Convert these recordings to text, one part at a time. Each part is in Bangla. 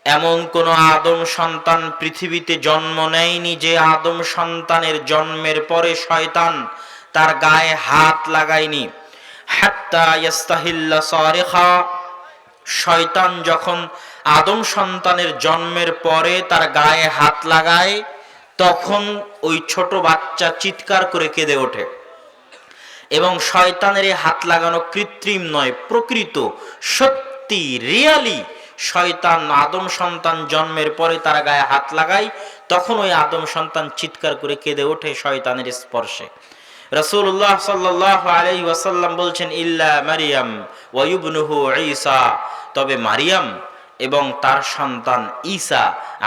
এমন কোন আদম সন্তান পৃথিবীতে জন্ম নেয়নি যে আদম সন্তানের জন্মের পরে শয়তান তার গায়ে হাত লাগায়নি। হাত্তা ইয়াস্তাহিল্লা সারিখা, শয়তান যখন আদম সন্তানের জন্মের পরে তার গায়ে হাত লাগায় তখন ওই ছোট বাচ্চা চিৎকার করে কেঁদে ওঠে। এবং শয়তানের এই হাত লাগানো কৃত্রিম নয়, প্রকৃত, সত্যি, রিয়ালি। শয়তান আদম সন্তান জন্মের পরে তার গায়ে হাত লাগায়, তখন ওই আদম সন্তান চিৎকার করে কেঁদে ওঠে শয়তানের স্পর্শে। রাসূলুল্লাহ সাল্লাল্লাহু আলাইহি ওয়াসাল্লাম বলছেন, ইল্লা মারিয়াম ওয়া ইবনুহু ঈসা, তবে মারিয়াম এবং তার সন্তান ঈসা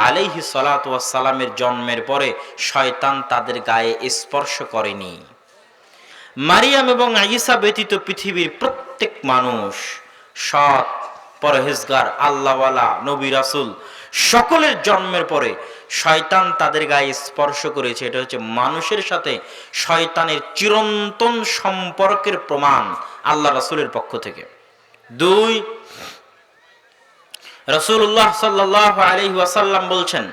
আলাইহিস সালাতু ওয়াস সালামের জন্মের পরে শয়তান তাদের গায়ে স্পর্শ করেনি। মারিয়াম এবং ঈসা ব্যতীত পৃথিবীর প্রত্যেক মানুষ, সৎ, পরহেজগার, আল্লাহওয়ালা, নবী রাসূল, সকলের জন্মের পরে শয়তান তাদের গায়ে স্পর্শ করেছে। এটা হচ্ছে মানুষের সাথে শয়তানের চিরন্তন সম্পর্কের প্রমাণ আল্লাহ রাসূলের পক্ষ থেকে। 2, রাসূলুল্লাহ সাল্লাল্লাহু আলাইহি ওয়াসাল্লাম বলছেন,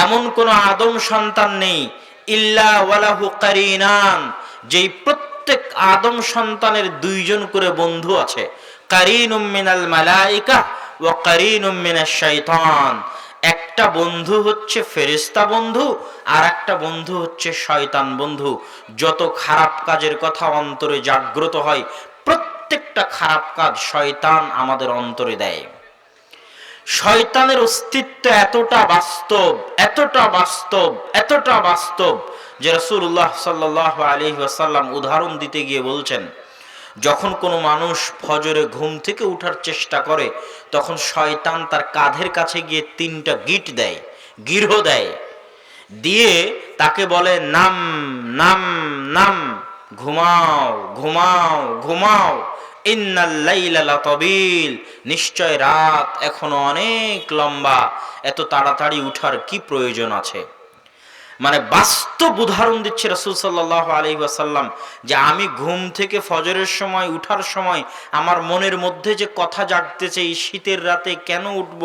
এমন কোন আদম সন্তান নেই ইল্লা ওয়ালাহু কারিনান, যেই প্রত্যেক আদম সন্তানের 2 জন করে বন্ধু আছে। কারিনুম মিনাল মালাইকা ওয়া কারিনুম মিনাশ শাইতান, একটা বন্ধু হচ্ছে ফেরেশতা বন্ধু, আর একটা বন্ধু হচ্ছে শয়তান বন্ধু। যত খারাপ কাজের কথা অন্তরে জাগ্রত হয়, প্রত্যেকটা খারাপ কাজ শয়তান আমাদের অন্তরে দেয়। শয়তানের অস্তিত্ব এতটা বাস্তব, এতটা বাস্তব, এতটা বাস্তব যে রাসূলুল্লাহ সাল্লাল্লাহু আলাইহি ওয়াসাল্লাম উদাহরণ দিতে গিয়ে বলছেন, যখন কোনো মানুষ ফজরে ঘুম থেকে উঠার চেষ্টা করে তখন শয়তান তার কাঁধের কাছে গিয়ে 3টা গিট দেয়, গিরহ দেয়, দিয়ে তাকে বলে, নাম নাম নাম, ঘুমাও ঘুমাও ঘুমাও, ইন্নাল লাইলা লাতাবিল, নিশ্চয় রাত এখনো অনেক লম্বা, এত তাড়াতাড়ি উঠার কি প্রয়োজন আছে। মানে বাস্তব উদাহরণ দিচ্ছে রাসূল সাল্লাল্লাহু আলাইহি ওয়াসাল্লাম, যে আমি ঘুম থেকে ফজরের সময় উঠার সময় আমার মনের মধ্যে যে কথা জাগতেছে, এই শীতের রাতে কেন উঠব,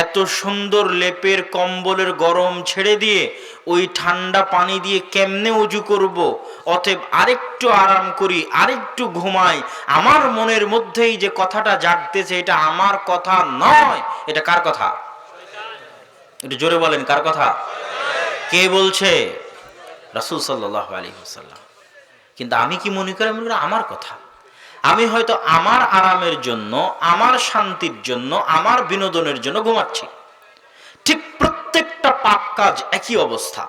এত সুন্দর লেপের কম্বলের গরম ছেড়ে দিয়ে ওই ঠান্ডা পানি দিয়ে কেমনে ওযু করব, অতএব আরেকটু আরাম করি, আরেকটু ঘুমাই। আমার মনের মধ্যেই যে কথাটা জাগতেছে এটা আমার কথা নয়, এটা কার কথা? একটু জোরে বলেন, কার কথা? কে বলছে? রাসূল সাল্লাল্লাহু আলাইহি ওয়াসাল্লাম। কিন্তু আমি কি মনে করি? আমি মনে করি আমার কথা। আমি হয়তো আমার আরামের জন্য, আমার শান্তির জন্য, আমার বিনোদনের জন্য ঘুমাচ্ছি। ঠিক প্রত্যেকটা পাপ কাজ একই অবস্থা।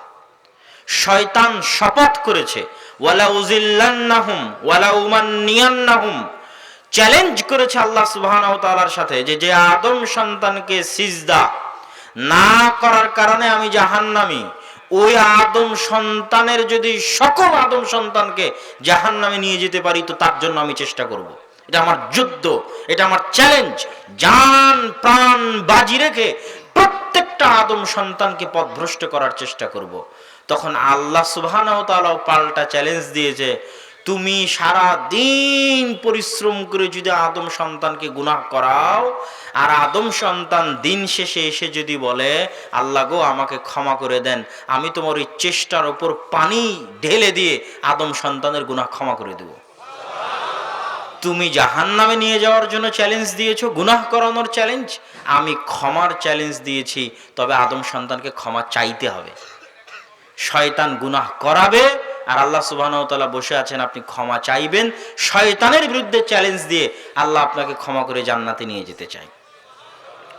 শয়তান শপথ করেছে, ওয়ালা উযিল্লান্নাহুম ওয়ালা উমান্নিয়ান্নাহুম, চ্যালেঞ্জ করেছে আল্লাহ সুবহানাহু ওয়া তাআলার সাথে, যে আদম সন্তানকে সিজদা না করার কারণে আমি জাহান্নামী, ওই আদম সন্তানের যদি সকল আদম সন্তানকে জাহান্নামে নিয়ে যেতে পারি তো তার জন্য আমি চেষ্টা করব। এটা আমার যুদ্ধ, এটা আমার চ্যালেঞ্জ। জান প্রাণ বাজি রেখে প্রত্যেকটা আদম সন্তানকে পথভ্রষ্ট করার চেষ্টা করব। তখন আল্লাহ সুবহানাহু ওয়া তাআলা পাল্টা চ্যালেঞ্জ দিয়েছে, তুমি সারা দিন পরিশ্রম করে যদি আদম সন্তানকে গুনাহ করাও, আর আদম সন্তান দিন শেষে এসে যদি বলে, আল্লাহ গো আমাকে ক্ষমা করে দেন, আমি তোমার ওই চেষ্টার উপর পানি ঢেলে দিয়ে আদম সন্তানের গুনাহ ক্ষমা করে দেব। তুমি জাহান্নামে নিয়ে যাওয়ার জন্য চ্যালেঞ্জ দিয়েছো, গুনাহ করানোর চ্যালেঞ্জ, আমি ক্ষমার চ্যালেঞ্জ দিয়েছি, তবে আদম সন্তানকে ক্ষমা চাইতে হবে। শয়তান গুনাহ করাবে আর আল্লাহ সুবহানাহু ওয়া তাআলা বসে আছেন, আপনি ক্ষমা চাইবেন। শয়তানের বিরুদ্ধে চ্যালেঞ্জ দিয়ে আল্লাহ আপনাকে ক্ষমা করে জান্নাতে নিয়ে যেতে চায়।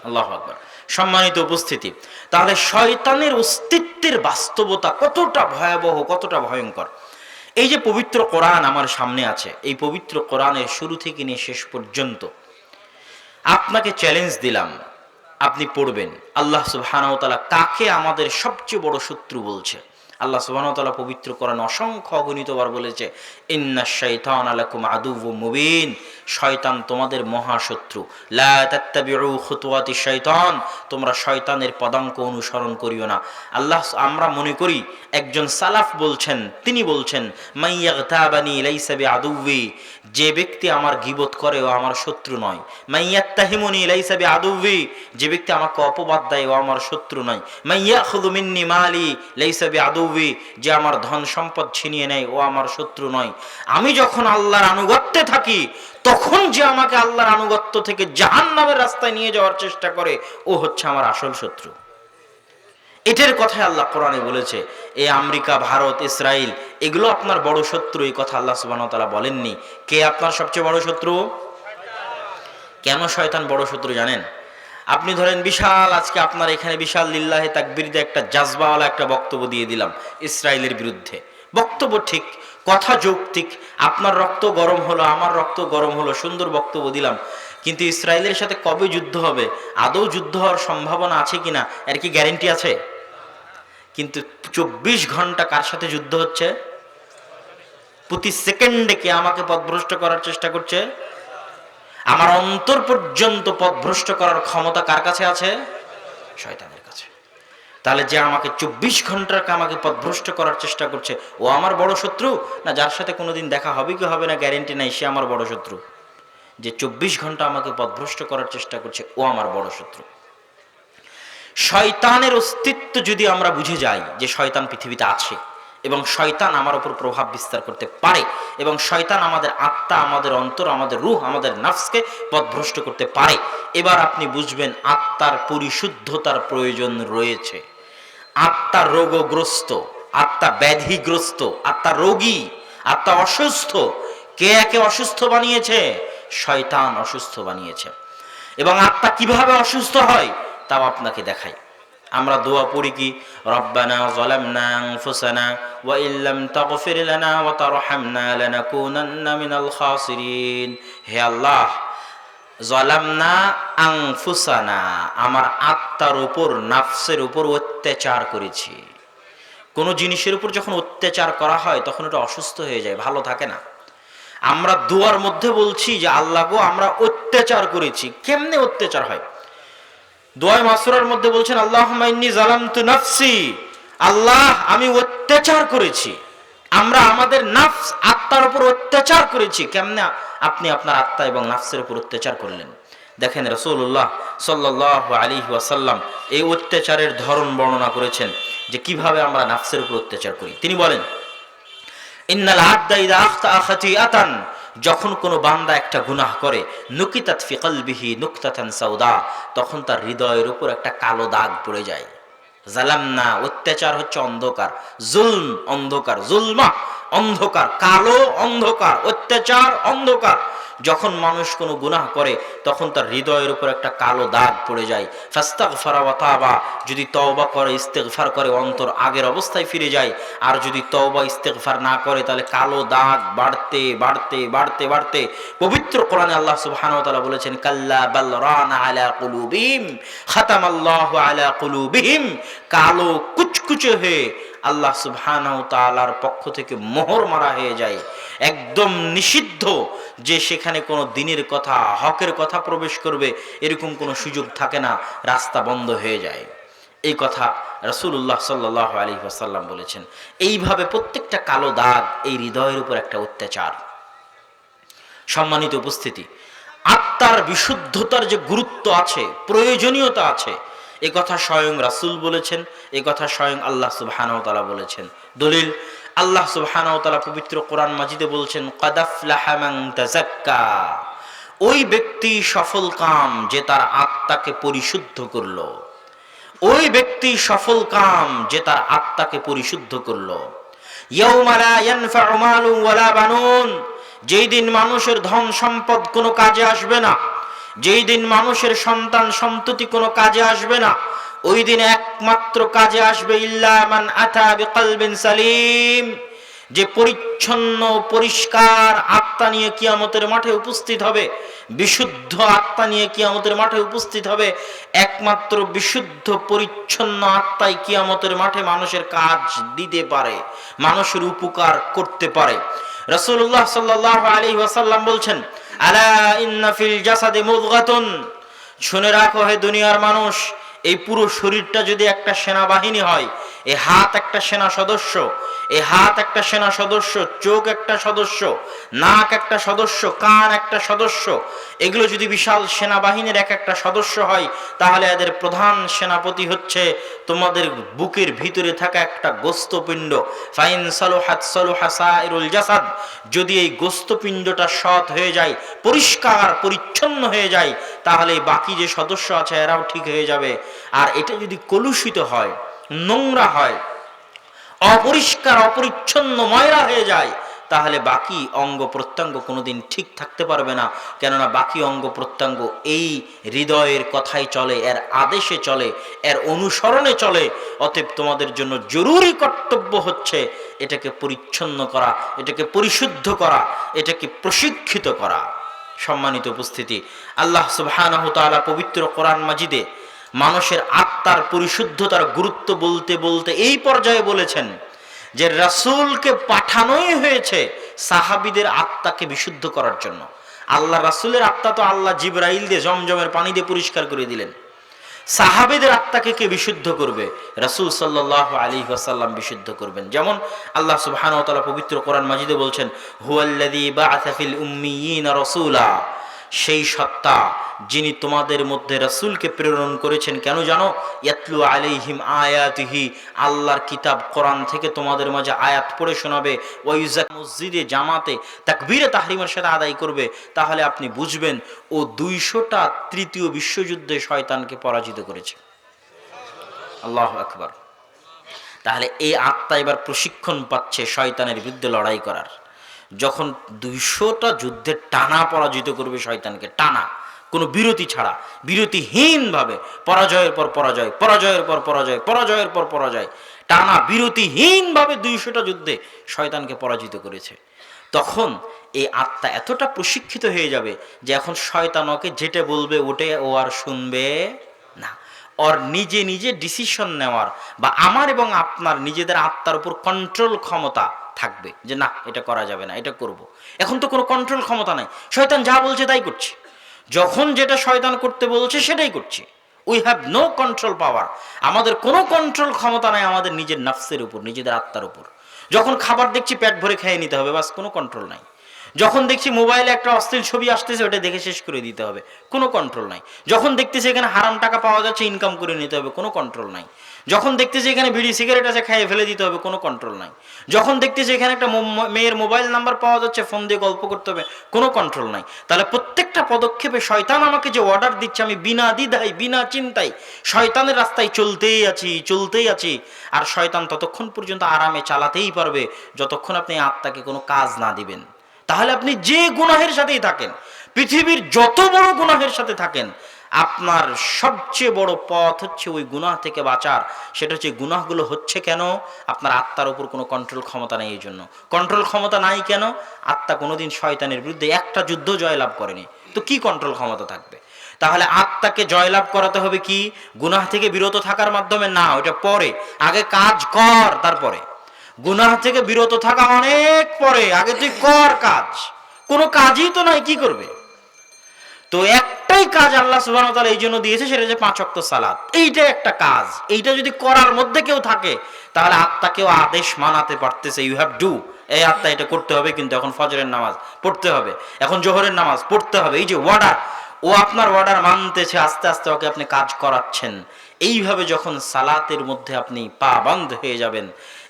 আল্লাহু আকবার। সম্মানিত উপস্থিতি, তাহলে শয়তানের অস্তিত্বের বাস্তবতা কতটা ভয়াবহ, কতটা ভয়ঙ্কর। এই যে পবিত্র কোরআন আমার সামনে আছে, এই পবিত্র কোরআনের শুরু থেকে নিয়ে শেষ পর্যন্ত আপনাকে চ্যালেঞ্জ দিলাম, আপনি পড়বেন আল্লাহ সুবহানাহু ওয়া তাআলা কাকে আমাদের সবচেয়ে বড় শত্রু বলছে। আল্লাহ সুবহানাহু ওয়া তাআলা পবিত্র কোরআনে অসংখ্য অগণিতবার বলেছে, ইন্নাশ শাইতানা লাকুম আদুউম মুবিন, শয়তান তোমাদের মহাশত্রু। লা তাত্তাবিউ খুতুওয়াতিশ শাইতান, তোমরা শয়তানের পদাঙ্ক অনুসরণ করিও না। আমরা মনে করি একজন সালাফ বলছেন, তিনি বলছেন মাইয়াগতাবানি লাইসা বিআদুউই, যে ব্যক্তি আমার গীবত করে ও আমার শত্রু নয়। মাইয়াত্তাহিমুনি লাইসা বিআদুউই, যে ব্যক্তি আমাকে অপবাদ দেয় ও আমার শত্রু নয়। মাইয়াখুযু মিন্নি মালি লাইসা বিআদুউই, যে আমার ধন সম্পদ ছিনিয়ে নেয় ও আমার শত্রু নয়। আমি যখন আল্লাহর আনুগত্যে থাকি, তখন যে আমাকে আল্লাহর আনুগত্য থেকে জাহান্নামের রাস্তায় নিয়ে যাওয়ার চেষ্টা করে, ও হচ্ছে আমার আসল শত্রু। এটার কথাই আল্লাহ কোরআনে বলেছে। এই আমেরিকা, ভারত, ইসরায়েল এগুলো আপনার বড় শত্রু, এই কথা আল্লাহ সুবহানাহু ওয়া তাআলা বলেননি। কে আপনার সবচেয়ে বড় শত্রু? কেন শয়তান বড় শত্রু জানেন? আপনি ধরেন বিশাল, আজকে আপনার এখানে বিশাল লিল্লাহে তাকবীর দিয়ে একটা জাজবাওয়ালা একটা বক্তব্য দিয়ে দিলাম ইসরায়েলের বিরুদ্ধে। বক্তব্য ঠিক, কথা যৌক্তিক, আপনার রক্ত গরম হলো, আমার রক্ত গরম হলো, সুন্দর বক্তব্য দিলাম। কিন্তু ইসরায়েলের সাথে কবে যুদ্ধ হবে, আদৌ যুদ্ধ হওয়ার সম্ভাবনা আছে কিনা, এর কি গ্যারেন্টি আছে? কিন্তু 24 ঘন্টা কার সাথে যুদ্ধ হচ্ছে? প্রতি সেকেন্ডে কে আমাকে পথভ্রষ্ট করার চেষ্টা করছে? আমার অন্তর পর্যন্ত পথভ্রষ্ট করার ক্ষমতা কার কাছে আছে? শয়তানের কাছে। তাহলে যে আমাকে 24 ঘন্টা আমাকে পথভ্রষ্ট করার চেষ্টা করছে, ও আমার বড় শত্রু? না যার সাথে কোনোদিন দেখা হবে কি হবে না গ্যারেন্টি নাই, সে আমার বড় শত্রু? যে 24 ঘন্টা আমাকে পথভ্রষ্ট করার চেষ্টা করছে, ও আমার বড় শত্রু। শয়তানের অস্তিত্ব যদি আমরা বুঝে যাই যে শয়তান পৃথিবীতে আছে এবং শয়তান আমার উপর প্রভাব বিস্তার করতে পারে, এবং শয়তান আমাদের আত্মা, আমাদের অন্তর, আমাদের রূহ, আমাদের নাফসকে পথভ্রষ্ট করতে পারে, এবার আপনি বুঝবেন আত্মার পরিশুদ্ধতার প্রয়োজন রয়েছে। আত্মা রোগগ্রস্ত, আত্মা ব্যাধিগ্রস্ত, আত্মা রোগী, আত্মা অসুস্থ। কে একে অসুস্থ বানিয়েছে? শয়তান অসুস্থ বানিয়েছে। এবং আত্মা কিভাবে অসুস্থ হয় তাও আপনাকে দেখাই। আমরা দোয়া পড়ি কি, রব্বানা যালামনা আনফুসানা ওয়া ইল্লাম তাগফির লানা ওয়া তারহামনা লানাকুনান্না মিনাল খাসিরিন। হে আল্লাহ, যালামনা আনফুসানা, আমার আত্মার উপর, নাফসের উপর অত্যাচার করেছি। কোন জিনিসের উপর যখন অত্যাচার করা হয় তখন এটা অসুস্থ হয়ে যায়, ভালো থাকে না। আমরা দোয়ার মধ্যে বলছি যে আল্লাহ গো, আমরা অত্যাচার করেছি। কেমনে অত্যাচার হয়? দোয়া মাসুরার মধ্যে বলছেন আল্লাহুম্মা ইন্নী যালামতু নাফসি, আল্লাহ আমি অত্যাচার করেছি। আমরা আমাদের নাফস, আত্মার উপর অত্যাচার করেছি। কেমনে আপনি আপনার আত্মা এবং নাফসের উপর অত্যাচার করলেন? দেখেন রাসূলুল্লাহ সাল্লাল্লাহু আলাইহি ওয়াসাল্লাম এই অত্যাচারের ধরন বর্ণনা করেছেন যে কিভাবে আমরা নাফসের উপর অত্যাচার করি। তিনি বলেন, ইন্নাল আবদা ইযা আখতা খাতিআতান, যখন কোনো বান্দা একটা গুনাহ করে, নুকিতাত ফি কলবিহি নুকতাতান সাউদা, তখন তার হৃদয়ের উপর একটা কালো দাগ পড়ে যায়। জালামনা, অত্যাচার হচ্ছে অন্ধকার, জুলম অন্ধকার, জুলমা অন্ধকার, কালো অন্ধকার, অত্যাচার অন্ধকার। যখন মানুষ কোনো গুনাহ করে তখন তার হৃদয়ের উপর একটা কালো দাগ পড়ে যায়। ফাস্তাগফারা ওয়া তাবা, যদি তওবা করে, ইস্তেগফার করে, অন্তর আগের অবস্থায় ফিরে যায়। আর যদি তওবা ইস্তেগফার না করে তাহলে কালো দাগ বাড়তে বাড়তে বাড়তে বাড়তে পবিত্র কোরআনে আল্লাহ সুবহানাহু ওয়া তাআলা বলেছেন, কাল্লা বাল রানা আলা কুলুবিহিম খাতামাল্লাহু আলা কুলুবিহিম, কালো কুচকুচে হয়ে আল্লাহ সুবহানাহু ওয়া তাআলার পক্ষ থেকে মোহর মারা হয়ে যায়। একদম নিষিদ্ধ যে সেখানে কোনো দ্বীনের কথা, হকের কথা প্রবেশ করবে, এরকম কোনো সুযোগ থাকে না, রাস্তা বন্ধ হয়ে যায়। এই কথা রাসূলুল্লাহ সাল্লাল্লাহু আলাইহি ওয়াসাল্লাম বলেছেন। এইভাবে প্রত্যেকটা কালো দাগ এই হৃদয়ের উপর একটা অত্যাচার। সম্মানিত উপস্থিতি, আত্মার বিশুদ্ধতার যে গুরুত্ব আছে, প্রয়োজনীয়তা আছে, এই কথা স্বয়ং রাসূল বলেছেন, এই কথা স্বয়ং আল্লাহ সুবহানাহু ওয়া তাআলা বলেছেন। দলিল, আল্লাহ সুবহানাহু ওয়া তাআলা পবিত্র কোরআন মাজিদে বলছেন, ক্বাদ আফলাহা মান তাযাক্কা, ওই ব্যক্তি সফল কাম যে তার আত্মাকে পরিশুদ্ধ করলো। ওই ব্যক্তি সফল কাম যে তার আত্মাকে পরিশুদ্ধ করলো। ইয়াউমা লা ইয়ানফাউ মালুন ওয়ালা বানুন, যেই দিন মানুষের ধন সম্পদ কোনো কাজে আসবে না, যেই দিন মানুষের সন্তান সন্ততি কোনো কাজে আসবে না, ওই দিন একমাত্র কাজে আসবে ইল্লা মান আতা বিকলবিন সালিম, যে পরিচ্ছন্ন পরিষ্কার আত্মা নিয়ে কিয়ামতের মাঠে উপস্থিত হবে, বিশুদ্ধ আত্মা নিয়ে কিয়ামতের মাঠে উপস্থিত হবে, একমাত্র বিশুদ্ধ পরিচ্ছন্ন আত্মাই কিয়ামতের মাঠে মানুষের কাজ দিতে পারে, মানুষের উপকার করতে পারে। রাসূলুল্লাহ সাল্লাল্লাহু আলাইহি ওয়াসাল্লাম বলছেন, আলা ইন্না ফিল জাসাদি মুদগাতুন, শুনে রাখো হে দুনিয়ার মানুষ, এই পুরো শরীরটা যদি একটা সেনাবাহিনী হয়, এই হাত একটা সেনা সদস্য, এই হাত একটা সেনা সদস্য, চোখ একটা সদস্য, নাক একটা সদস্য, কান একটা সদস্য, এগুলো যদি বিশাল সেনাবাহিনীর এক একটা সদস্য হয়, তাহলে এদের প্রধান সেনাপতি হচ্ছে তোমাদের বুকের ভিতরে থাকা একটা গোস্তপিণ্ড। ফাইন সালুহাত সালুহা সাইরুল জাসাদ, যদি এই গোস্তপিণ্ডটা সৎ হয়ে যায়, পরিষ্কার পরিচ্ছন্ন হয়ে যায়, তাহলে বাকি যে সদস্য আছে এরাও ঠিক হয়ে যাবে। আর এটা যদি কলুষিত হয়, নোংরা হয়, অপরিষ্কার অপরিচ্ছন্ন ময়লা হয়ে যায়, তাহলে বাকি অঙ্গ প্রত্যঙ্গ কোনোদিন ঠিক থাকতে পারবে না। কেননা বাকি অঙ্গ প্রত্যঙ্গ এই হৃদয়ের কথাই চলে, এর আদেশে চলে, এর অনুসরণে চলে। অতএব তোমাদের জন্য জরুরি কর্তব্য হচ্ছে এটাকে পরিচ্ছন্ন করা, এটাকে পরিশুদ্ধ করা, এটাকে প্রশিক্ষিত করা। সম্মানিত উপস্থিতি, আল্লাহ সুবহানাহু ওয়া তাআলা পবিত্র কোরআন মাজিদে মানুষের আত্মার পরিশুদ্ধতার গুরুত্ব বলতে বলতে এই পর্যায়ে বলেছেন যে রাসূলকে পাঠানোই হয়েছে সাহাবীদের আত্মাকে বিশুদ্ধ করার জন্য। আল্লাহ রাসূলের আত্মা তো আল্লাহ জিবরাইল দিয়ে জমজমের পানি দিয়ে পরিষ্কার করে দিলেন, সাহাবীদের আত্মাকে কে বিশুদ্ধ করবে? রাসূল সাল্লাল্লাহু আলাইহি ওয়াসাল্লাম বিশুদ্ধ করবেন। যেমন আল্লাহ সুবহানাহু ওয়া তাআলা পবিত্র কোরআন মাজিদে বলছেন, হুয়াল্লাযী বাআসা ফিল উম্মিয়িনা রাসূলা, সেই সত্তা যিনি তোমাদের মধ্যে রাসূলকে প্রেরণ করেছেন। কেন জানো? ইয়াতলু আলাইহিম আয়াতিহি, আল্লাহর কিতাব কোরআন থেকে তোমাদের মাঝে আয়াত পড়ে শোনাবে, ওয়াইজাক, মসজিদে জামাতে তাকবীরে তাহরিমের সাথে আদায় করবে। তাহলে আপনি বুঝবেন ও 200টা তৃতীয় বিশ্বযুদ্ধে শয়তানকে পরাজিত করেছে। আল্লাহু আকবার। তাহলে এই আত্মা এবার প্রশিক্ষণ পাচ্ছে শয়তানের বিরুদ্ধে লড়াই করার। যখন 200টা যুদ্ধে টানা পরাজিত করবে শয়তানকে, টানা, কোনো বিরতি ছাড়া, বিরতিহীনভাবে, পরাজয়ের পর পরাজয়, পরাজয়ের পর পরাজয়, পরাজয়ের পর পরাজয়, টানা বিরতিহীনভাবে 200টা যুদ্ধে শয়তানকে পরাজিত করেছে, তখন এই আত্মা এতটা প্রশিক্ষিত হয়ে যাবে যে এখন শয়তান ওকে যেটা বলবে ওটে ও আর শুনবে না। ওর নিজে নিজে ডিসিশন নেওয়ার বা আমার এবং আপনার নিজেদের আত্মার উপর কন্ট্রোল ক্ষমতা থাকবে, যে না এটা করা যাবে না, এটা করব। এখন তো কোনো কন্ট্রোল ক্ষমতা নাই, শয়তান যা বলছে তাই করছে, যখন যেটা শয়তান করতে বলছে সেটাই করছে। উই হ্যাভ নো কন্ট্রোল পাওয়ার, আমাদের কোনো কন্ট্রোল ক্ষমতা নাই আমাদের নিজের নফসের উপর, নিজেদের আত্মার উপর। যখন খাবার দেখছি পেট ভরে খেয়ে নিতে হবে, বাস, কোনো কন্ট্রোল নাই। যখন দেখছি মোবাইলে একটা অশ্লীল ছবি আসতেছে ওটা দেখে শেষ করে দিতে হবে, কোনো কন্ট্রোল নাই। যখন দেখতেছি এখানে হারাম টাকা পাওয়া যাচ্ছে ইনকাম করে নিতে হবে, কোনো কন্ট্রোল নাই। যখন দেখতেছি এখানে বিড়ি সিগারেট আছে খেয়ে ফেলে দিতে হবে, কোনো কন্ট্রোল নাই। যখন দেখতেছি এখানে একটা মেয়ের মোবাইল নাম্বার পাওয়া যাচ্ছে ফোন দিয়ে গল্প করতে হবে, কোনো কন্ট্রোল নাই। তাহলে প্রত্যেকটা পদক্ষেপে শয়তান আমাকে যে অর্ডার দিচ্ছে, আমি বিনা দ্বিধায় বিনা চিন্তায় শয়তানের রাস্তায় চলতেই আছি, চলতেই আছি। আর শয়তান ততক্ষণ পর্যন্ত আরামে চালাতেই পারবে যতক্ষণ আপনি আত্মাকে কোনো কাজ না দিবেন। তাহলে আপনি যে গুনাহের সাথেই থাকেন, পৃথিবীর যত বড় গুনাহের সাথে থাকেন, আপনার সবচেয়ে বড় পথ হচ্ছে ওই গুনাহ থেকে বাঁচার। সেটা হচ্ছে গুনাহগুলো হচ্ছে কেন? আপনার আত্মার উপর কোনো কন্ট্রোল ক্ষমতা নেই। এই জন্য কন্ট্রোল ক্ষমতা নাই কেন? আত্মা কোনোদিন শয়তানের বিরুদ্ধে একটা যুদ্ধ জয়লাভ করেনি, তো কি কন্ট্রোল ক্ষমতা থাকবে? তাহলে আত্মাকে জয়লাভ করাতে হবে কি? গুনাহ থেকে বিরত থাকার মাধ্যমে না, ওটা পরে, আগে কাজ কর, তারপরে। গুনাহ থেকে বিরত থাকা অনেক পরে, আগে তুই কর কাজ। কোনো কাজই তো নাই, কি করবে? তো একটাই কাজ আল্লাহ সুবহানাহু ওয়া তাআলা এই জন্য দিয়েছে, সেটা হচ্ছে 5 ওয়াক্ত সালাত। এইটা একটা কাজ, এইটা যদি করার মধ্যে কেউ থাকে তাহলে আত্মাকেও আদেশ মানাতে পারতেছে, ইউ হ্যাভ ডু, এই আত্মা এটা করতে হবে, কিন্তু এখন ফজরের নামাজ পড়তে হবে, এখন জোহরের নামাজ পড়তে হবে। এই যে ওয়ার্ডার, ও আপনার ওয়ার্ডার মানতেছে, আস্তে আস্তে ওকে আপনি কাজ করাচ্ছেন। এইভাবে যখন সালাতের মধ্যে আপনি পাবন্ধ হয়ে যাবেন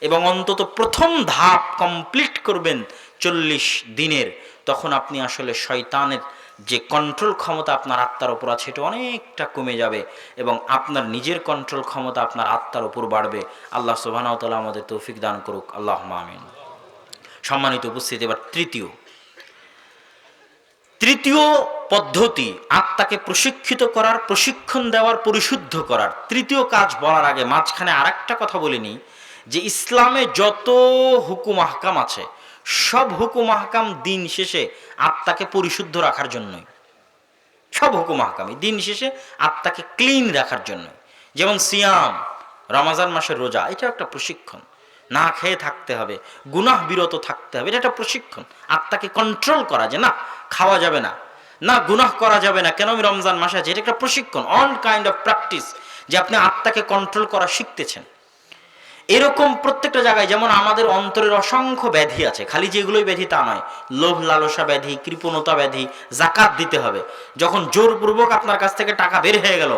এবং অন্তত প্রথম ধাপ কমপ্লিট করবেন 40 দিনের, তখন আপনি আসলে শয়তানের যে কন্ট্রোল ক্ষমতা আপনার আত্মার উপর আছে এটা অনেকটা কমে যাবে এবং আপনার নিজের কন্ট্রোল ক্ষমতা আপনার আত্মার উপর বাড়বে। আল্লাহ সুবহানাহু ওয়া তাআলা আমাদের তৌফিক দান করুক, আল্লাহুম্মা আমিন। সম্মানিত উপস্থিতি, এবার তৃতীয় পদ্ধতি, আত্মাকে প্রশিক্ষিত করার, প্রশিক্ষণ দেওয়ার, পরিশুদ্ধ করার তৃতীয় কাজ বলার আগে মাঝখানে আরেকটা কথা বলিনি, যে ইসলামে যত হুকুম আহকাম আছে সব হুকুম আহকাম দিন শেষে আত্মাকে পরিশুদ্ধ রাখার জন্যই। সব হুকুম আহকামই দিন শেষে আত্মাকে ক্লিন রাখার জন্য। যেমন সিয়াম, রমাজান মাসের রোজা, এটা একটা প্রশিক্ষণ। না খেয়ে থাকতে হবে, গুনাহ বিরত থাকতে হবে, এটা একটা প্রশিক্ষণ। আত্মাকে কন্ট্রোল করা, যে না খাওয়া যাবে না, না গুনাহ করা যাবে না, কেন আমি রমজান মাসে আছি, এটা একটা প্রশিক্ষণ, অল কাইন্ড অফ প্র্যাকটিস, যে আপনি আত্মাকে কন্ট্রোল করা শিখতেছেন। এরকম প্রত্যেকটা জায়গায় যেমন আমাদের অন্তরের অসংখ্য ব্যাধি আছে, খালি যেগুলোই ব্যাধি তা নয়, লোভ লালসা ব্যাধি, কৃপণতা ব্যাধি, জাকাত দিতে হবে। যখন জোরপূর্বক আপনার কাছ থেকে টাকা বের হয়ে গেল,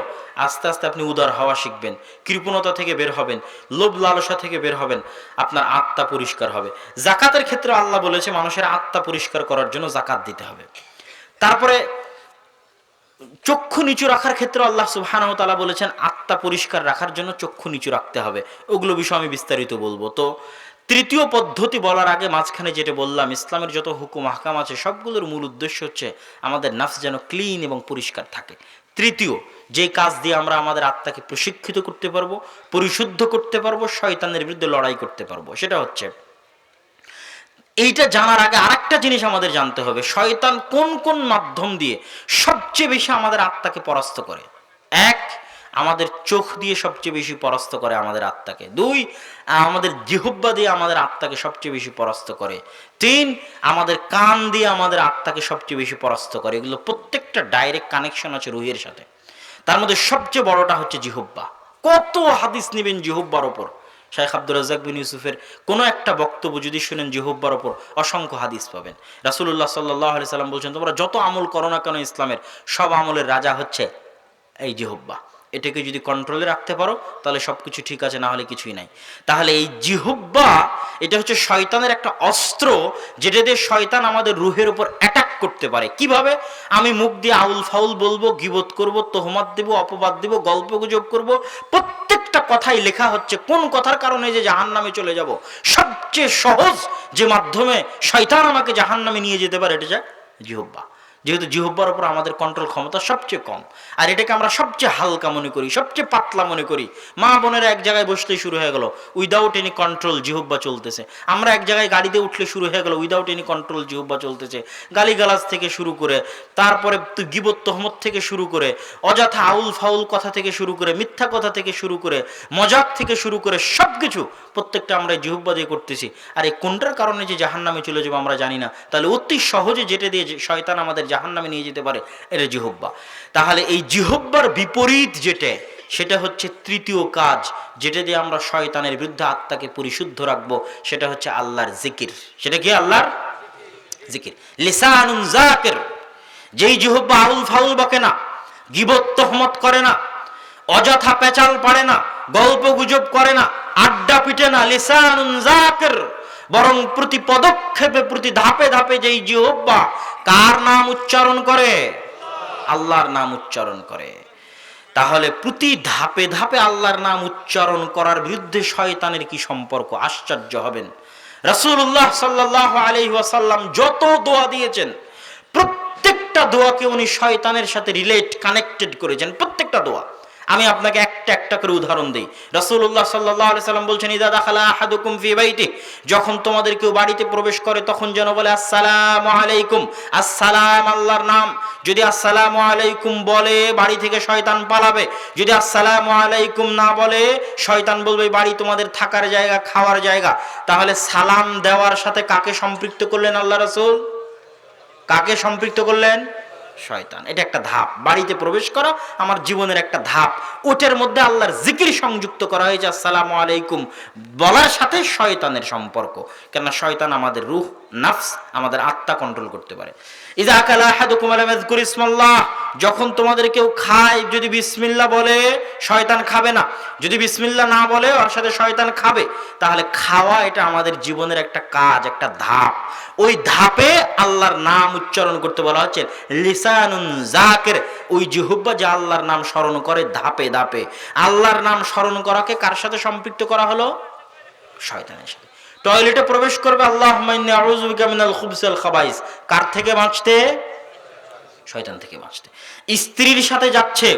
আস্তে আস্তে আপনি উদার হওয়া শিখবেন, কৃপণতা থেকে বের হবেন, লোভ লালসা থেকে বের হবেন, আপনার আত্মা পরিষ্কার হবে। জাকাতের ক্ষেত্রে আল্লাহ বলেছে মানুষের আত্মা পরিষ্কার করার জন্য জাকাত দিতে হবে। তারপরে চক্ষু নিচু রাখার ক্ষেত্রে আল্লাহ সুবহানাহু ওয়া তাআলা বলেছেন আত্মা পরিষ্কার রাখার জন্য চক্ষু নিচু রাখতে হবে। ওগুলো বিষয় আমি বিস্তারিত বলবো। তো তৃতীয় পদ্ধতি বলার আগে মাঝখানে যেটা বললাম, ইসলামের যত হুকুম আহকাম আছে সবগুলোর মূল উদ্দেশ্য হচ্ছে আমাদের নাফস যেন ক্লিন এবং পরিষ্কার থাকে। তৃতীয় যে কাজ দিয়ে আমরা আমাদের আত্মাকে প্রশিক্ষিত করতে পারবো, পরিশুদ্ধ করতে পারবো, শয়তানের বিরুদ্ধে লড়াই করতে পারবো, সেটা হচ্ছে, এইটা জানার আগে আরেকটা জিনিস আমাদের জানতে হবে, শয়তান কোন কোন মাধ্যম দিয়ে সবচেয়ে বেশি আমাদের আত্মাকে পরাস্ত করে। এক, আমাদের চোখ দিয়ে সবচেয়ে বেশি পরাস্ত করে আমাদের আত্মাকে। দুই, আমাদের জিহ্বা দিয়ে আমাদের আত্মাকে সবচেয়ে বেশি পরাস্ত করে। তিন, আমাদের কান দিয়ে আমাদের আত্মাকে সবচেয়ে বেশি পরাস্ত করে। এগুলো প্রত্যেকটা ডাইরেক্ট কানেকশন আছে রুহের সাথে। তার মধ্যে সবচেয়ে বড়টা হচ্ছে জিহ্বা। কত হাদিস নেবেন জিহ্বার ওপর। শাইখ আব্দুর রাজ্জাক বিন ইউসুফের কোনো একটা বক্তব্য যদি শুনেন জিহ্বার ওপর, অসংখ্য হাদিস পাবেন। রাসূলুল্লাহ সাল্লাল্লাহু আলাইহি সাল্লাম বলছেন, তোমরা যত আমল করো না কেন ইসলামের, সব আমলের রাজা হচ্ছে এই জিহ্বা। এটাকে যদি কন্ট্রোলে রাখতে পারো তাহলে সবকিছু ঠিক আছে, না হলে কিছুই নাই। তাহলে এই জিহ্বা, এটা হচ্ছে শয়তানের একটা অস্ত্র, যেটা দিয়ে শয়তান আমাদের রুহের উপর অ্যাটাক করতে পারে। কিভাবে? আমি মুখ দিয়ে আউল ফাউল বলবো, গীবত করব, তোহমত দেব, অপবাদ দেব, গল্প গুজব করব, প্রত্যেকটা কথাই লেখা হচ্ছে কোন কথার কারণে যে জাহান্নামে চলে যাব। সবচেয়ে সহজ যে মাধ্যমে শয়তান আমাকে জাহান্নামে নিয়ে যেতে পারে, এটা যায় জিহ্বা। যেহেতু জিহ্বার উপর আমাদের কন্ট্রোল ক্ষমতা সবচেয়ে কম, আর এটাকে আমরা সবচেয়ে হালকা মনে করি, সবচেয়ে পাতলা মনে করি। মা বোনেরা এক জায়গায় বসলেই শুরু হয়ে গেল, উইদাউট এনি কন্ট্রোল জিহ্বা চলতেছে। আমরা এক জায়গায় গাড়িতে উঠলে শুরু হয়ে গেল, উইদাউট এনি কন্ট্রোল জিহ্বা চলতেছে। গালিগালাজ থেকে শুরু করে, তারপরে গীবত তোহমত থেকে শুরু করে, অযথা আউল ফাউল কথা থেকে শুরু করে, মিথ্যা কথা থেকে শুরু করে, মজাক থেকে শুরু করে, সব কিছু প্রত্যেকটা আমরা জিহ্বা দিয়ে করতেছি। আর এই কোনটার কারণে যে জাহান্নামে চলে যাবো আমরা জানি না। তাহলে অতি সহজে যেটা দিয়ে শয়তান আমাদের জাহান্নামে নিয়ে যেতে পারে, এটা জিহ্বা। তাহলে এই জিহ্বার বিপরীত যেটা, সেটা হচ্ছে তৃতীয় কাজ, যেটা দিয়ে আমরা শয়তানের বিরুদ্ধে আত্মাকে পরিশুদ্ধ রাখবো, সেটা হচ্ছে আল্লাহর জিকির। সেটা কি? আল্লাহর জিকির। লিসানুন যাকির, যেই জিহ্বা আউল ফাউল বকে না, গীবত তোহমত করে না, অযথা পেঁচাল পারে না, গল্প গুজব করে না, আড্ডা পিটে না, লিসানুন যাকির, বরং প্রতি পদক্ষেপে, প্রতি ধাপে ধাপে যেই জিহ্বা কার নাম উচ্চারণ করে? আল্লাহর নাম উচ্চারণ করে। তাহলে প্রতি ধাপে ধাপে আল্লাহর নাম উচ্চারণ করার বিরুদ্ধে শয়তানের কি সম্পর্ক, আশ্চর্য হবেন। রাসূলুল্লাহ সাল্লাল্লাহু আলাইহি ওয়াসাল্লাম যত দোয়া দিয়েছেন, প্রত্যেকটা দোয়াকে উনি শয়তানের সাথে রিলেট, কানেক্টেড করেছেন, প্রত্যেকটা দোয়া। আমি আপনাকে একটা একটা করে উদাহরণ দিই। রাসূলুল্লাহ সাল্লাল্লাহু আলাইহি সাল্লাম বলছেন, ইযা দাখালা আহাদুকুম ফি বাইতি, যখন তোমাদের কেউ বাড়িতে প্রবেশ করে তখন যেন বলে আসসালামু আলাইকুম। আসসালাম আল্লাহর নাম। যদি আসসালামু আলাইকুম বলে, বাড়ি থেকে শয়তান পালাবে। যদি আসসালামু আলাইকুম না বলে, শয়তান বলবে বাড়ি তোমাদের থাকার জায়গা, খাওয়ার জায়গা। তাহলে সালাম দেওয়ার সাথে কাকে সম্পৃক্ত করলেন আল্লাহ রাসূল? কাকে সম্পৃক্ত করলেন? শয়তান। এটা একটা ধাপ, বাড়িতে প্রবেশ করা আমার জীবনের একটা ধাপ, ওটার মধ্যে আল্লাহর জিকির সংযুক্ত করা হয়েছে। আসসালামু আলাইকুম বলার সাথে শয়তানের সম্পর্ক, কেননা শয়তান আমাদের রূহ, নাফস, আমাদের আত্মা কন্ট্রোল করতে পারে। ইযা আকালা আহাদুকুম আলাম ইয়াযকুর ইসমাল্লাহ, যখন তোমাদের কেউ খায় যদি বিসমিল্লাহ বলে, শয়তান খাবে না। যদি বিসমিল্লাহ না বলে, ওর সাথে শয়তান খাবে। তাহলে খাওয়া এটা আমাদের জীবনের একটা কাজ, একটা ধাপ। ওই ধাপে আল্লাহর নাম উচ্চারণ করতে বলা হচ্ছে লিসানুন যাকির, ওই জিহ্বা যে আল্লাহর নাম স্মরণ করে ধাপে ধাপে। আল্লাহর নাম স্মরণ করাকে কার সাথে সম্পৃক্ত করা হলো? শয়তানের সাথে। টয়লেটে প্রবেশ করবে, আল্লাহুম্মা ইন্নী আউযু বিকা মিনাল খুবসি ওয়াল খাবাইস, কার থেকে বাঁচতে? শয়তান থেকে বাঁচতে। স্ত্রীর সাথে যাচ্ছে,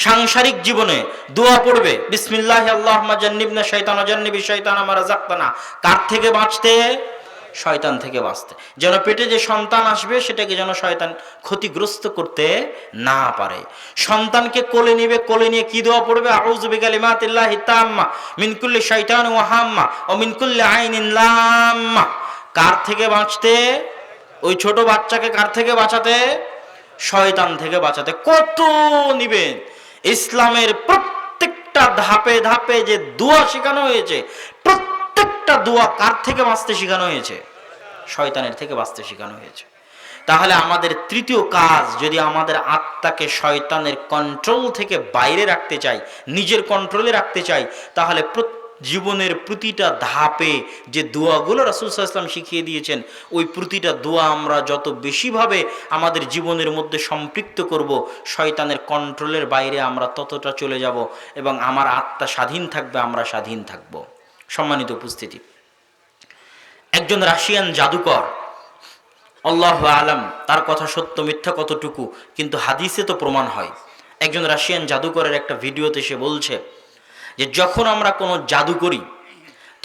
সাংসারিক জীবনে দোয়া পড়বে, বিসমিল্লাহ আল্লাহুম্মা জান্নিবনা শাইতান ওয়া জান্নিবি শাইতানা মা রাযাকতানা। কার থেকে বাঁচতে? শয়তান থেকে বাঁচতে। যেন পেটে যে সন্তান আসবে সেটাকে যেন শয়তান ক্ষতিগ্রস্ত করতে না পারে। সন্তানকে কোলে নিবে, কোলে নিয়ে কি দোয়া পড়বে? আউযু বিকালিমাতিল্লাহি তাম্মা মিন কুল্লি শাইতানিন ওয়া হাম্মা ওয়া মিন কুল্লি আইনিন লাম্মা। কার থেকে বাঁচতে? ওই ছোট বাচ্চাকে কার থেকে বাঁচাতে? শয়তান থেকে বাঁচাতে। কত নিবেন? ইসলামের প্রত্যেকটা ধাপে ধাপে যে দোয়া শেখানো হয়েছে, প্রত্যেকটা দোয়া কার থেকে বাঁচতে শেখানো হয়েছে? শয়তানের থেকে বাঁচতে শেখানো হয়েছে। তাহলে আমাদের তৃতীয় কাজ, যদি আমাদের আত্মাকে শয়তানের কন্ট্রোল থেকে বাইরে রাখতে চাই, নিজের কন্ট্রোলে রাখতে চাই, তাহলে জীবনের প্রতিটা ধাপে যে দোয়াগুলো রাসূল সাল্লাল্লাহু আলাইহি ওয়াসাল্লাম শিখিয়ে দিয়েছেন, ওই প্রতিটা দোয়া আমরা যত বেশিভাবে আমাদের জীবনের মধ্যে সম্পৃক্ত করব, শয়তানের কন্ট্রোলের বাইরে আমরা ততটা চলে যাব এবং আমার আত্মা স্বাধীন থাকবে, আমরা স্বাধীন থাকব। সম্মানিত উপস্থিতি, একজন রাশিয়ান জাদুকর, আল্লাহু আলাম তার কথা সত্য মিথ্যা কতটুকু, কিন্তু হাদিসে তো প্রমাণ হয়। একজন রাশিয়ান জাদুকরের একটা ভিডিওতে সে বলছে যে যখন আমরা কোনো জাদু করি,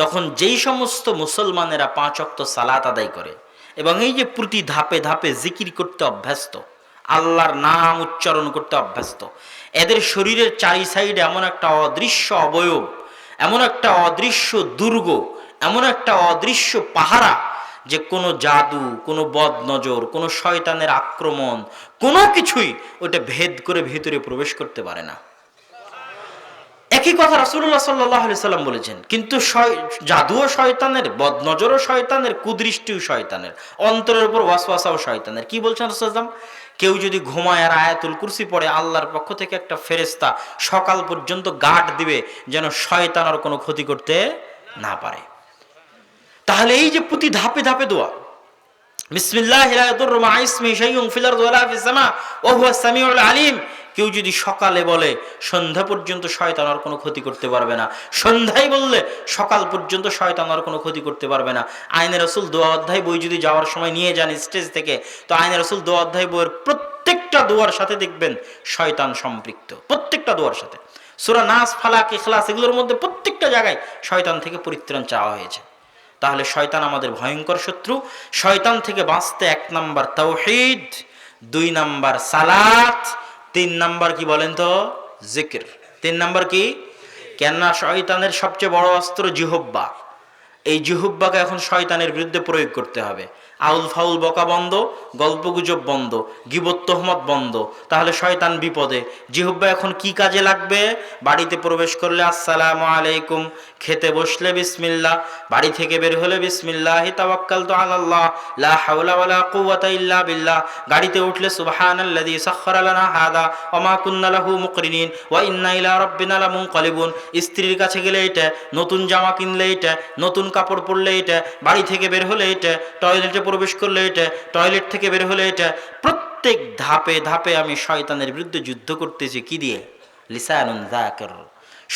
তখন যেই সমস্ত মুসলমানেরা 5 ওয়াক্ত সালাত আদায় করে এবং এই যে প্রতি ধাপে ধাপে জিকির করতে অভ্যস্ত, আল্লাহর নাম উচ্চারণ করতে অভ্যস্ত, এদের শরীরের চারি সাইডে এমন একটা অদৃশ্য অবয়ব, এমন একটা অদৃশ্য দুর্গ, এমন একটা অদৃশ্য পাহারা, যে কোনো জাদু, কোনো বদনজর, কোনো শয়তানের আক্রমণ, কোনো কিছুই ওটা ভেদ করে ভিতরে প্রবেশ করতে পারে না। একই কথা রাসূলুল্লাহ সাল্লাল্লাহু আলাইহি সাল্লাম বলেছেন। কিন্তু জাদুও শয়তানের, বদনজরও শয়তানের, কুদৃষ্টিও শয়তানের, অন্তরের উপর ওয়াসওয়াসাও শয়তানের। কি বলছেন রাসূল সাল্লাল্লাহু আলাইহি সাল্লাম? কেউ যদি ঘুমায় আর আয়াতুল কুরসি পড়ে, আল্লাহর পক্ষ থেকে একটা ফেরেশতা সকাল পর্যন্ত গার্ড দিবে যেন শয়তান আর কোনো ক্ষতি করতে না পারে। তাহলে এই যে প্রতি ধাপে ধাপে দোয়া, বিসমিল্লাহি লা ইয়াদুররু মা ইসমিহি শাইউন ফিল আরদি ওয়ালা ফিস সামা ওয়া হুয়াস সামিউল আলিম, কেউ যদি সকালে বলে সন্ধ্যা পর্যন্ত শয়তান আর কোনো ক্ষতি করতে পারবে না, সন্ধ্যায় বললে সকাল পর্যন্ত শয়তান আর কোনো ক্ষতি করতে পারবে না। আইনে রাসূল দোয়া অধ্যায় বই যদি যাওয়ার সময় নিয়ে যান স্টেজ থেকে, তো আইনে রাসূল দোয়া অধ্যায় বইয়ের প্রত্যেকটা দোয়ার সাথে দেখবেন শয়তান সম্পৃক্ত, প্রত্যেকটা দোয়ার সাথে। সূরা নাস, ফালাক, ইখলাস এগুলোর মধ্যে প্রত্যেকটা জায়গায় শয়তান থেকে পরিত্রাণ চাওয়া হয়েছে। তাহলে শয়তান আমাদের ভয়ঙ্কর শত্রু। শয়তান থেকে বাঁচতে 1 নাম্বার তাওহীদ, 2 নাম্বার সালাত, 3 নাম্বার কি বলেন তো? জিকির। 3 নাম্বার কি? কেননা শয়তানের সবচেয়ে বড় অস্ত্র জিহ্বা। এই জিহ্বাকে এখন শয়তানের বিরুদ্ধে প্রয়োগ করতে হবে। আউল ফাউল বকা বন্ধ, গল্পগুজব বন্ধ, গীবত তোহমত বন্ধ, তাহলে শয়তান বিপদে। জিহ্বা এখন কি কাজে লাগবে? বাড়িতে প্রবেশ করলে আসসালামু আলাইকুম, খেতে বসলে বিসমিল্লাহ, বাড়ি থেকে বের হলে বিসমিল্লাহি তাওয়াক্কালতু আলাল্লাহ লা হাওলা ওয়ালা কুওয়াতা ইল্লা বিল্লাহ, গাড়িতে উঠলে সুবহানাল্লাযী সাখখারা লানা হাযা ওয়া মা কুন্না লাহু মুকরিনিন ওয়া ইন্না ইলা রাব্বিনা লামুনকালিবুন। স্ত্রীর কাছে গেলে এটা, নতুন জামা কিনলে এটা, নতুন কাপড় পরলে এটা, বাড়ি থেকে বের হলে এটা, টয়লেটে প্রবেশ করলে এটা, টয়লেট থেকে বের হলে এটা। প্রত্যেক ধাপে ধাপে আমি শয়তানের বিরুদ্ধে যুদ্ধ করতেছি। কি দিয়ে? লিসানুন যাকির।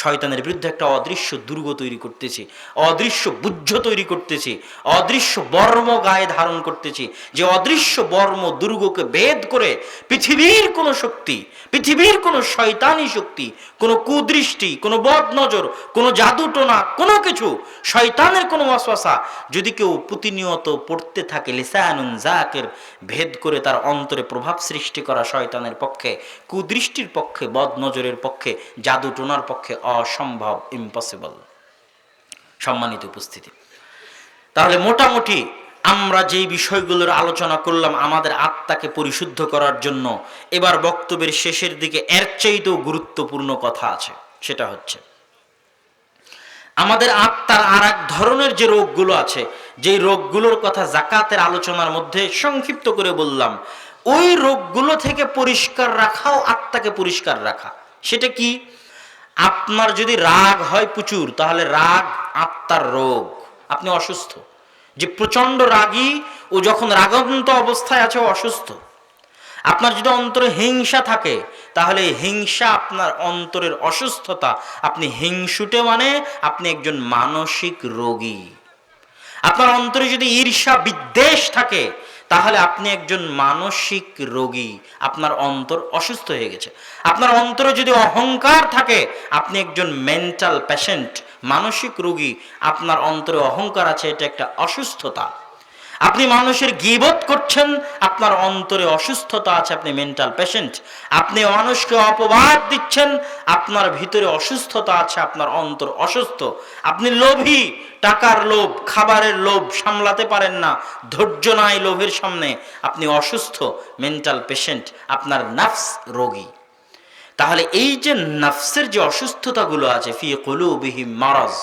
শয়তানের বিরুদ্ধে একটা অদৃশ্য দুর্গ তৈরি করতেছি, অদৃশ্য বুদ্ধ তৈরি করতেছি, অদৃশ্য বর্ম গায়ে ধারণ করতেছি, যে অদৃশ্য বর্ম দুর্গকে ভেদ করে পৃথিবীর কোনো শক্তি, পৃথিবীর কোনো শয়তানি শক্তি, কোনো কুদৃষ্টি, কোনো বদনজর, কোনো জাদুটোনা, কোনো কিছু, শয়তানের কোনো ওয়াসওয়াসা যদি কেউ প্রতিনিয়ত পড়তে থাকে, লিসানুন যাকির, ভেদ করে তার অন্তরে প্রভাব সৃষ্টি করা শয়তানের পক্ষে, কুদৃষ্টির পক্ষে, বদনজরের পক্ষে, জাদুটোনার পক্ষে অসম্ভব, ইম্পসিবল। সম্মানিত উপস্থিতি, তাহলে মোটামুটি আমরা যেই বিষয়গুলোর আলোচনা করলাম আমাদের আত্মাকে পরিশুদ্ধ করার জন্য, এবার বক্তব্যের শেষের দিকে এর চাইতেও গুরুত্বপূর্ণ কথা আছে। সেটা হচ্ছে আমাদের আত্মার আর এক ধরনের যে রোগগুলো আছে, যেই রোগগুলোর কথা যাকাতের আলোচনার মধ্যে সংক্ষিপ্ত করে বললাম, ওই রোগগুলো থেকে পরিষ্কার রাখাও আত্মাকে পরিষ্কার রাখা। সেটা কি? আপনার যদি রাগ হয় প্রচুর, তাহলে রাগ আত্মার রোগ, আপনি অসুস্থ। যে প্রচন্ড রাগী, ও যখন রাগান্ত অবস্থায় আছে ও অসুস্থ। আপনার যদি অন্তরে হিংসা থাকে, তাহলে হিংসা আপনার অন্তরের অসুস্থতা। আপনি হিংসুটে মানে আপনি একজন মানসিক রোগী। আপনার অন্তরে যদি ঈর্ষা বিদ্বেষ থাকে, তাহলে আপনি একজন মানসিক রোগী, আপনার অন্তর অসুস্থ হয়ে গেছে। আপনার অন্তরে যদি অহংকার থাকে, আপনি একজন মেন্টাল পেশেন্ট, মানসিক রোগী। আপনার অন্তরে অহংকার আছে, এটা একটা অসুস্থতা। আপনি মানুষের গীবত করছেন, আপনার অন্তরে অসুস্থতা আছে, আপনি মেন্টাল পেশেন্ট। আপনি মানুষকে অপবাদ দিচ্ছেন, আপনার ভিতরে অসুস্থতা আছে, আপনার অন্তর অসুস্থ। আপনি লোভী, টাকার লোভ, খাবারের লোভ সামলাতে পারেন না, ধৈর্য নাই লোভের সামনে, আপনি অসুস্থ, মেন্টাল পেশেন্ট, আপনার নাফস রোগী। তাহলে এই যে নাফসের যে অসুস্থতাগুলো আছে, ফি কুলুবিহিম মারাজ,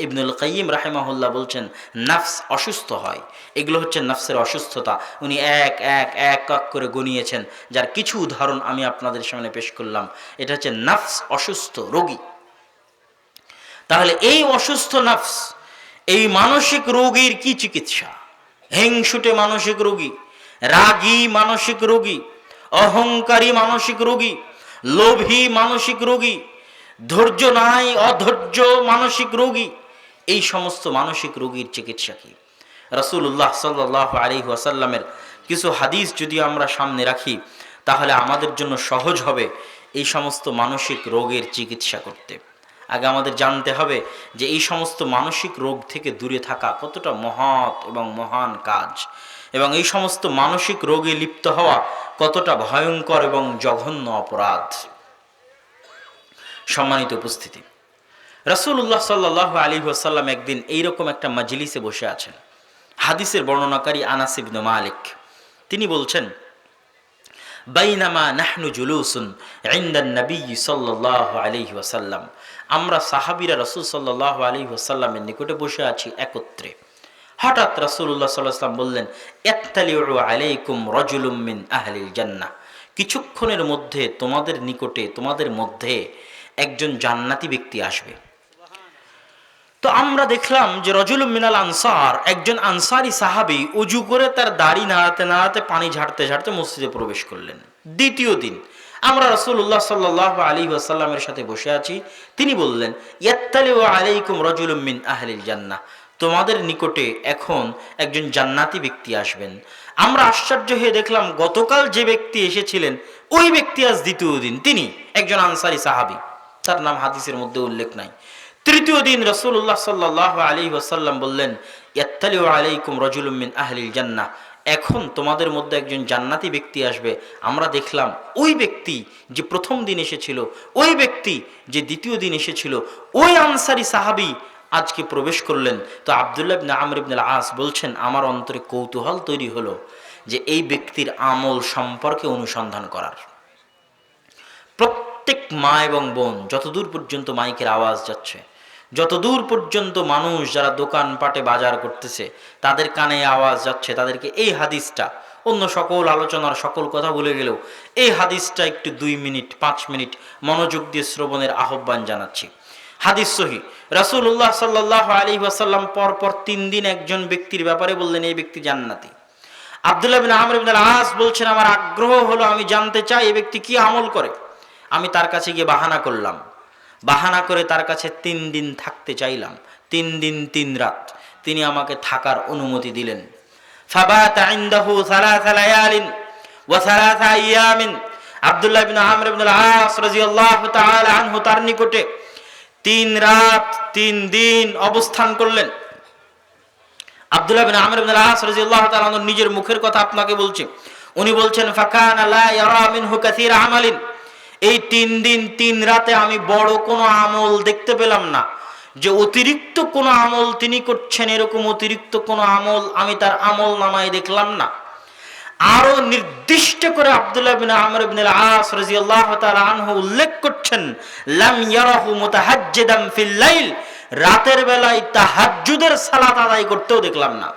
ইবনুল কাইয়িম রাহিমাহুল্লাহ বলছেন নাফস অসুস্থ হয়। এগুলো হচ্ছে নাফসের অসুস্থতা। উনি এক এক এক এক করে গনিয়েছেন, যার কিছু উদাহরণ আমি আপনাদের সামনে পেশ করলাম। এটা হচ্ছে নাফস অসুস্থ রোগী। তাহলে এই অসুস্থ নাফস, এই মানসিক রোগীর কি চিকিৎসা? হিংসুটে মানসিক রোগী, রাগী মানসিক রোগী, অহংকারী মানসিক রোগী, লোভী মানসিক রোগী, ধৈর্য নাই অধৈর্য মানসিক রোগী, এই সমস্ত মানসিক রোগীর চিকিৎসা কি? রাসূলুল্লাহ সাল্লাল্লাহু আলাইহি ওয়াসাল্লামের কিছু হাদিস যদি আমরা সামনে রাখি, তাহলে আমাদের জন্য সহজ হবে এই সমস্ত মানসিক রোগের চিকিৎসা করতে। আগে আমাদের জানতে হবে যে এই সমস্ত মানসিক রোগ থেকে দূরে থাকা কতটা মহৎ এবং মহান কাজ, এবং এই সমস্ত মানসিক রোগে লিপ্ত হওয়া কতটা ভয়ঙ্কর এবং জঘন্য অপরাধ। সম্মানিত উপস্থিতি, রাসূলুল্লাহ সাল্লাল্লাহু আলাইহি ওয়াসাল্লাম একদিন এইরকম একটা মাজলিসে বসে আছেন। হাদিসের বর্ণনাকারী আনাস ইবনে মালিক, তিনি বলছেন, বাইনামা নাহনু জুলুসুন ইনদান নবী সাল্লাল্লাহু আলাইহি ওয়াসাল্লাম, আমরা সাহাবীরা রাসূল সাল্লাল্লাহু আলাইহি ওয়াসাল্লামের নিকটে বসে আছি একত্রে। হঠাৎ রাসূলুল্লাহ সাল্লাল্লাহু আলাইহি ওয়াসাল্লাম বললেন, ইয়াত্তালিউ আলাইকুম রাজুলুম মিন আহলিল জান্নাহ, কিছুক্ষণের মধ্যে তোমাদের নিকটে, তোমাদের মধ্যে একজন জান্নাতি ব্যক্তি আসবে। তো আমরা দেখলাম যে রজুলুম মিনাল আনসার, একজন আনসারি সাহাবী উজু করে তার দাড়ি নাড়াতে নাড়াতে, পানি ঝাড়তে ঝাড়তে মসজিদে প্রবেশ করলেন। দ্বিতীয় দিন আমরা রাসূলুল্লাহ সাল্লাল্লাহু আলাইহি ওয়াসাল্লামের সাথে বসে আছি। তিনি বললেন, ইয়াত্তালিউ আলাইকুম রাজুলুম মিন আহলিল জান্নাহ, তোমাদের নিকটে এখন একজন জান্নাতি ব্যক্তি আসবেন। আমরা আশ্চর্য হয়ে দেখলাম গতকাল যে ব্যক্তি এসেছিলেন ওই ব্যক্তি আজ দ্বিতীয় দিন, তিনি একজন আনসারি সাহাবী, তার নাম হাদিসের মধ্যে উল্লেখ নাই। তৃতীয় দিন রাসূলুল্লাহ সাল্লাল্লাহু আলাইহি ওয়াসাল্লাম বললেন, ইয়াত্তালিউ আলাইকুম রাজুলুম মিন আহলিল জান্নাহ, এখন তোমাদের মধ্যে একজন জান্নাতি ব্যক্তি আসবে। আমরা দেখলাম ওই ব্যক্তি যে প্রথম দিন এসেছিল, ওই ব্যক্তি যে দ্বিতীয় দিন এসেছিল, ওই আনসারি সাহাবী আজকে প্রবেশ করলেন। তো আব্দুল্লাহ ইবনে আমর ইবনে আল-আস বলছেন, আমার অন্তরে কৌতূহল তৈরি হলো যে এই ব্যক্তির আমল সম্পর্কে অনুসন্ধান করার। প্রত্যেক মা এবং বোন, যতদূর পর্যন্ত মাইকের আওয়াজ যাচ্ছে, যতদূর পর্যন্ত মানুষ যারা দোকানপাটে বাজার করতেছে তাদের কানে আওয়াজ যাচ্ছে, তাদেরকে এই হাদিসটা, অন্য সকল আলোচনার সকল কথা ভুলে গেলেও এই হাদিসটা একটু 2 মিনিট 5 মিনিট মনোযোগ দিয়ে শ্রবণের আহ্বান জানাচ্ছি। হাদিস সহিহ, রাসূলুল্লাহ সাল্লাল্লাহু আলাইহি ওয়াসাল্লাম পরপর 3 দিন একজন ব্যক্তির ব্যাপারে বললেন এই ব্যক্তি জান্নাতি। আব্দুল্লাহ ইবনে আমর ইবনে আল-আস বলছেন, আমার আগ্রহ হলো, আমি জানতে চাই এই ব্যক্তি কি আমল করে। আমি তার কাছে গিয়ে বাহানা করলাম, বাহানা করে তার কাছে 3 দিন থাকতে চাইলাম, 3 দিন 3 রাত তিনি আমাকে থাকার অনুমতি দিলেন। ফাবাতা ইনদাহু 3 লায়ালিন ওয়া 3 আইয়ামিন, আব্দুল্লাহ ইবনে আমর ইবনে আল-আস রাদিয়াল্লাহু তাআলা আনহু তার নিকটে 3 রাত 3 দিন অবস্থান করলেন। আব্দুল্লাহ ইবনে আমর ইবনে আল-আস রাদিয়াল্লাহু তাআলা আনহু নিজের মুখের কথা আপনাকে বলছি। উনি বলছেন, ফাকানা লা ইয়ারা মিনহু কাসীরা আমালিন, এই 3 দিন 3 রাতে আমি বড় কোনো আমল দেখতে পেলাম না, যে অতিরিক্ত কোনো আমল তিনি করছেন, এরকম অতিরিক্ত কোনো আমল আমি তার আমল নামায় দেখলাম না। আরো নির্দিষ্ট করে আব্দুল্লাহ ইবনে আমর ইবনে আল-আস রাদিয়াল্লাহু তাআলা আনহু উল্লেখ করছেন, লাম ইয়ারাহু মুতাহাজ্জিদান ফিল লাইল, রাতের বেলায় তাহাজ্জুদের সালাত আদায় করতেও দেখলাম না।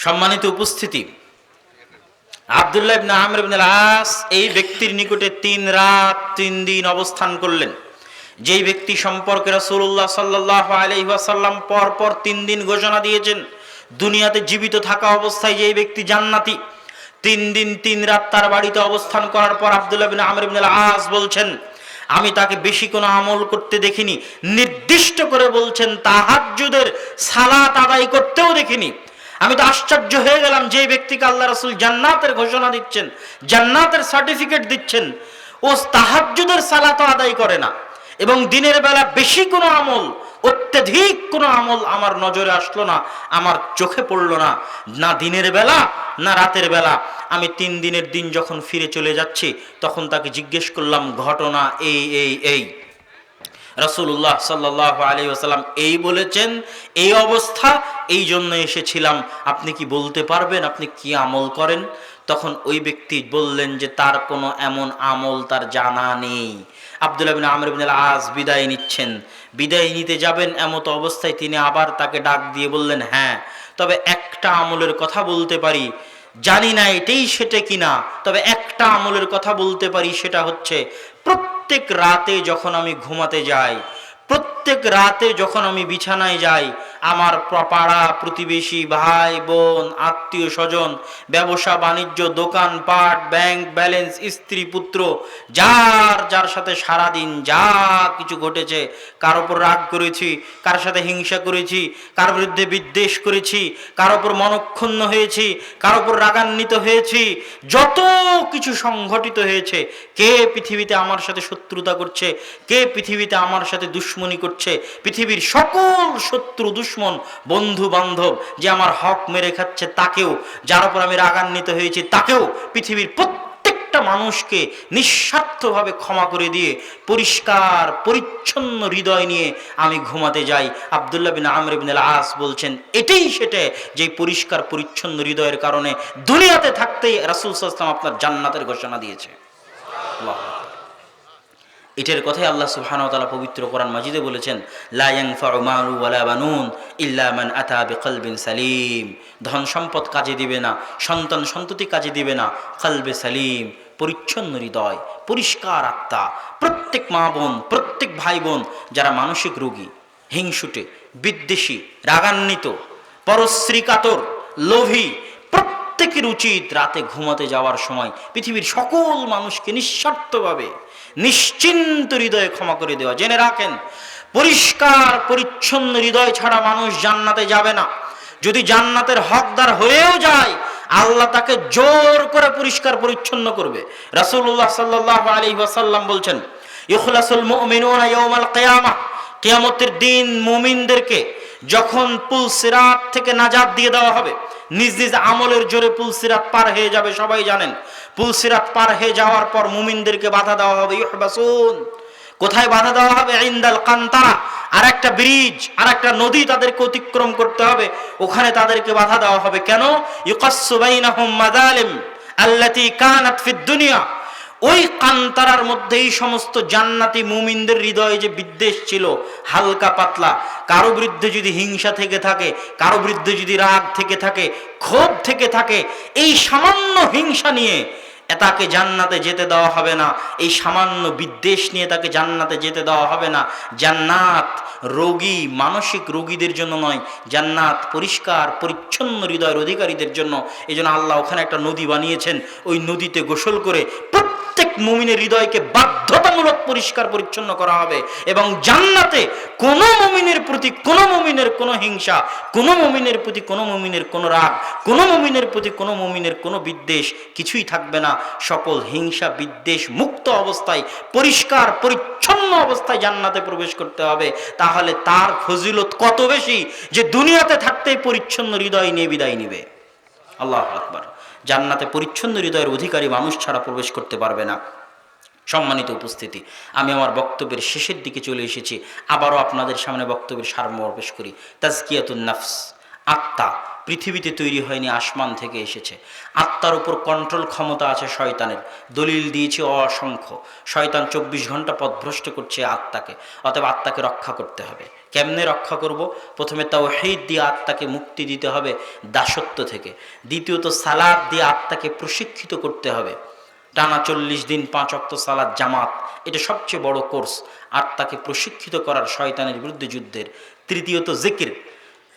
সম্মানিত উপস্থিতি, আব্দুল্লাহ ইবনে আমর ইবনে আল-আস এই ব্যক্তির নিকটে 3 রাত 3 দিন অবস্থান করলেন। যেই ব্যক্তি সম্পর্কে রাসূলুল্লাহ সাল্লাল্লাহু আলাইহি ওয়াসাল্লাম পর পর 3 দিন ঘোষণা দিয়েছেন দুনিয়াতে জীবিত থাকা অবস্থায় যেই ব্যক্তি জান্নাতি। 3 দিন 3 রাত তার বাড়িতে অবস্থান করার পর আব্দুল্লাহ বিন আমর ইবনে আল-আস বলছেন, আমি তাকে বেশি কোনো আমল করতে দেখিনি, নির্দিষ্ট করে বলছেন তাহাজ্জুদের সালাত আদায় করতেও দেখিনি। আমি তো আশ্চর্য হয়ে গেলাম, যে ব্যক্তিকে আল্লাহ রাসূল জান্নাতের ঘোষণা দিচ্ছেন, জান্নাতের সার্টিফিকেট দিচ্ছেন, ও তাহাজ্জুদের সালাতও আদায় করে না। এবং দিনের বেলা বেশি কোনো আমল, অত্যধিক কোনো আমল আমার নজরে আসলো না, আমার চোখে পড়লো না, না দিনের বেলা না রাতের বেলা। আমি 3 দিনের দিন যখন ফিরে চলে যাচ্ছি তখন তাকে জিজ্ঞেস করলাম, ঘটনা এই রাসূলুল্লাহ সাল্লাল্লাহু আলাইহি ওয়াসাল্লাম এই বলেছেন, এই অবস্থা, এই জন্য এসেছিলাম, আপনি কি বলতে পারবেন আপনি কি আমল করেন? তখন ওই ব্যক্তি বললেন যে তার কোনো এমন আমল তার জানা নেই। আব্দুল্লাহ বিন আমর ইবনে আল-আস বিদায় নিচ্ছেন, বিদায় নিতে যাবেন এমত অবস্থায় তিনি আবার তাকে ডাক দিয়ে বললেন, হ্যাঁ, তবে একটা আমলের কথা বলতে পারি, জানি না এটাই সেটা কিনা, তবে একটা আমলের কথা বলতে পারি, সেটা হচ্ছে প্রত্যেক রাতে যখন আমি ঘুমাতে যাই, প্রত্যেক রাতে যখন আমি বিছানায় যাই, আমার পাড়া প্রতিবেশী, ভাই বোন, আত্মীয় স্বজন, ব্যবসা বাণিজ্য, দোকান পাট, ব্যাংক ব্যালেন্স, স্ত্রী পুত্র, যার যার সাথে সারাদিন যা কিছু ঘটেছে, কার ওপর রাগ করেছি, কার সাথে হিংসা করেছি, কার বিরুদ্ধে বিদ্বেষ করেছি, কার ওপর মনক্ষুণ্ণ হয়েছি, কার ওপর রাগান্বিত হয়েছি, যত কিছু সংঘটিত হয়েছে, কে পৃথিবীতে আমার সাথে শত্রুতা করছে, কে পৃথিবীতে আমার সাথে দুশ্মনী করছে, পৃথিবীর সকল শত্রু দুশ্মন বন্ধু বান্ধব যে আমার হক মেরে খাচ্ছে তাকেও, যার উপর আমি রাগান্বিত হয়েছি তাকেও, পৃথিবীর প্রত্যেকটা মানুষকে নিঃস্বার্থভাবে ক্ষমা করে দিয়ে পরিষ্কার পরিচ্ছন্ন হৃদয় নিয়ে আমি ঘুমাতে যাই। আব্দুল্লাহ বিন আমর ইবনে আল-আস বলছেন, এটাই সেটা যে পরিষ্কার পরিচ্ছন্ন হৃদয়ের কারণে দুনিয়াতে থাকতেই রাসূল সাল্লাল্লাহু আলাইহি ওয়াসাল্লাম আপনার জান্নাতের ঘোষণা দিয়েছে। আল্লাহ, এটার কথাই আল্লাহ সুবহানাহু ওয়া তাআলা পবিত্র কোরআন মাজিদে বলেছেন, লা ইয়ানফাউ মালু ওয়ালা বানুন ইল্লা মান আতা বিকলবিন সালিম। ধন সম্পদ কাজে দিবে না, সন্তান সন্ততি কাজে দিবে না, কলবে সালিম, পরিচ্ছন্ন হৃদয়, পরিষ্কার আত্মা। প্রত্যেক মা বোন, প্রত্যেক ভাই বোন যারা মানসিক রোগী, হিংসুটে, বিদ্বেষী, রাগান্বিত, পরশ্রী কাতর, লোভী, প্রত্যেকের উচিত রাতে ঘুমাতে যাওয়ার সময় পৃথিবীর সকল মানুষকে নিঃস্বার্থভাবে নিশ্চিন্ত হৃদয়ে ক্ষমা করে দেওয়া। জেনে রাখেন, পরিষ্কার পরিচ্ছন্ন হৃদয় ছাড়া মানুষ জান্নাতে যাবে না। যদি জান্নাতের হকদার হয়েও যায়, আল্লাহ তাকে জোর করে পরিষ্কার পরিচ্ছন্ন করবে। রাসূলুল্লাহ সাল্লাল্লাহু আলাইহি ওয়াসাল্লাম বলছেন, ইখলাসুল মুমিনুনা ইয়াউমাল কিয়ামাহ, কিয়ামতের দিন মুমিনদেরকে যখন পুলসিরাত থেকে নাজাত দিয়ে দেওয়া হবে, নিজ নিজ আমলের জোরে পুলসিরাত পার হয়ে যাবে, সবাই জানেন। পুলসিরাত পার হয়ে যাওয়ার পর মুমিনদেরকে বাধা দেওয়া হবে, ইউহবাসুন, কোথায় বাধা দেওয়া হবে? ইনদাল কান্তারা, আর একটা ব্রিজ, আর একটা নদী তাদেরকে অতিক্রম করতে হবে, ওখানে তাদেরকে বাধা দেওয়া হবে। কেন? ইউকাসসু বাইনাহুম মাযালিম আল্লাতী কানাত ফিদ দুনিয়া। ওই কান্তারার মধ্যেই সমস্ত জান্নাতি মুমিনদের হৃদয়ে যে বিদ্বেষ ছিল হালকা পাতলা, কারো বিরুদ্ধে যদি হিংসা থেকে থাকে, কারো বিরুদ্ধে যদি রাগ থেকে থাকে, ক্ষোভ থেকে থাকে, এই সামান্য হিংসা নিয়ে তাকে জান্নাতে যেতে দেওয়া হবে না, এই সামান্য বিদ্বেষ নিয়ে তাকে জান্নাতে যেতে দেওয়া হবে না। জান্নাত রোগী, মানসিক রোগীদের জন্য নয়, জান্নাত পরিষ্কার পরিচ্ছন্ন হৃদয়ের অধিকারীদের জন্য। এই জন্য আল্লাহ ওখানে একটা নদী বানিয়েছেন, ওই নদীতে গোসল করে প্রত্যেক মুমিনের হৃদয়কে বাধ্যতামূলক পরিষ্কার পরিচ্ছন্ন করা হবে। এবং জান্নাতে কোনো মুমিনের প্রতি কোনো মুমিনের কোনো হিংসা, কোনো মুমিনের প্রতি কোনো মুমিনের কোনো রাগ, কোনো মুমিনের প্রতি কোনো মুমিনের কোনো বিদ্বেষ কিছুই থাকবে না। সকল হিংসা বিদ্বেষ মুক্ত অবস্থায়, পরিষ্কার পরিচ্ছন্ন অবস্থায় জান্নাতে প্রবেশ করতে হবে। তাহলে তার ফজিলত কত বেশি যে দুনিয়াতে থাকতেই পরিচ্ছন্ন হৃদয় নিয়ে বিদায় নিবে। আল্লাহু আকবার। জান্নাতে পরিচ্ছন্ন হৃদয়ের অধিকারী মানুষ ছাড়া প্রবেশ করতে পারবে না। সম্মানিত উপস্থিতি, আমি আমার বক্তব্যের শেষের দিকে চলে এসেছি। আবারও আপনাদের সামনে বক্তব্যের সারমর্ম পেশ করি। তাজকিয়াতুন নফস, আত্মা পৃথিবীতে তৈরি হয়নি, আসমান থেকে এসেছে। আত্মার উপর কন্ট্রোল ক্ষমতা আছে শয়তানের, দলিল দিয়েছে অসংখ্য। শয়তান 24 ঘন্টা পথভ্রষ্ট করছে আত্মাকে, অতএব আত্মাকে রক্ষা করতে হবে। কেমনে রক্ষা করব? প্রথমে তাওহীদ দিয়ে আত্মাকে মুক্তি দিতে হবে দাসত্ব থেকে। দ্বিতীয়ত সালাত দিয়ে আত্মাকে প্রশিক্ষিত করতে হবে। টানা 40 দিন 5 ওয়াক্ত সালাত জামাত, এটা সবচেয়ে বড় কোর্স। আত্মাকে প্রশিক্ষিত করার শয়তানের বিরুদ্ধে যুদ্ধের। তৃতীয়ত জিকির।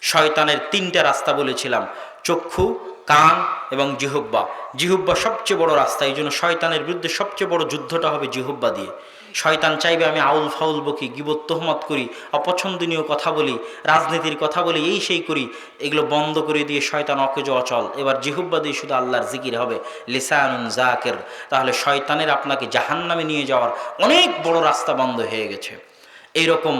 শয়তানের তিনটা রাস্তা বলেছিলাম, চক্ষু, কান এবং জিহব্বা। জিহব্বা সবচেয়ে বড় রাস্তা, এই জন্য শয়তানের বিরুদ্ধে সবচেয়ে বড় যুদ্ধটা হবে জিহব্বা দিয়ে। শয়তান চাইবে আমি আউল ফাউল বকি, গিবত তোহমত করি, অপছন্দনীয় কথা বলি, রাজনীতির কথা বলি, এই সেই করি, এগুলো বন্ধ করে দিয়ে শয়তান অকেজ অচল। এবার জিহব্বা দিয়ে শুধু আল্লাহর জিকির হবে, লিসানুন জাকির। তাহলে শয়তানের আপনাকে জাহান্নামে নিয়ে যাওয়ার অনেক বড় রাস্তা বন্ধ হয়ে গেছে। এইরকম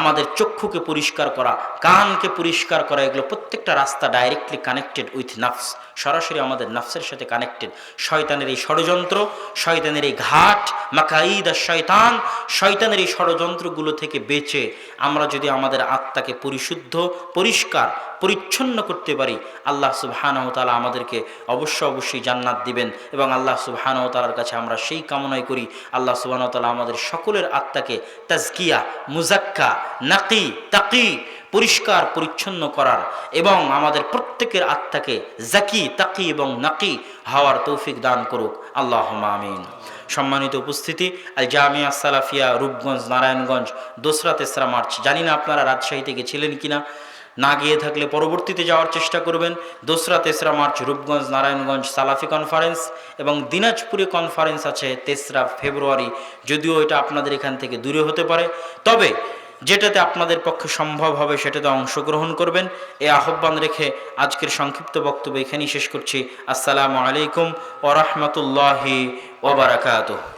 আমাদের চক্ষুকে পরিষ্কার করা, কানকে পরিষ্কার করা, এগুলো প্রত্যেকটা রাস্তা ডাইরেক্টলি কানেক্টেড উইথ নাফস, সরাসরি আমাদের নাফসের সাথে কানেক্টেড। শয়তানের এই ষড়যন্ত্র, শয়তানের এই ঘাট, মাকাইদ আর শয়তান, শয়তানের এই ষড়যন্ত্রগুলো থেকে বেঁচে আমরা যদি আমাদের আত্মাকে পরিশুদ্ধ, পরিষ্কার, পরিচ্ছন্ন করতে পারি, আল্লাহ সুবহানাহু ওয়া তাআলা আমাদেরকে অবশ্যই জান্নাত দিবেন। এবং আল্লাহ সুবহানাহু ওয়া তাআলার কাছে আমরা সেই কামনাই করি, আল্লাহ সুবহানাহু ওয়া তাআলা আমাদের সকলের আত্মাকে তাজকিয়া, মুজাক্কা, নাকি, তাকি, পরিষ্কার পরিচ্ছন্ন করার এবং আমাদের প্রত্যেকের আত্মাকে জাকি, তাকি এবং নাকি হওয়ার তৌফিক দান করুক, আল্লাহুম্মা আমিন। সম্মানিত উপস্থিতি, আল জামিয়া সালাফিয়া, রূপগঞ্জ, নারায়ণগঞ্জ, দোসরা তেসরা মার্চ। জানি না আপনারা রাজশাহীতে গেছিলেন কিনা, না গিয়ে থাকলে পরবর্তীতে যাওয়ার চেষ্টা করবেন। দোসরা তেসরা মার্চ রূপগঞ্জ, নারায়ণগঞ্জ সালাফি কনফারেন্স, এবং দিনাজপুরে কনফারেন্স আছে তেসরা ফেব্রুয়ারি। যদিও এটা আপনাদের এখান থেকে দূরে হতে পারে, তবে যেটাতে আপনাদের পক্ষে সম্ভব হবে সেটাতে অংশগ্রহণ করবেন, এই আহ্বান রেখে আজকের সংক্ষিপ্ত বক্তব্য এখানেই শেষ করছি। আসসালামু আলাইকুম ওয়া রাহমাতুল্লাহি ওয়া বারাকাতুহু।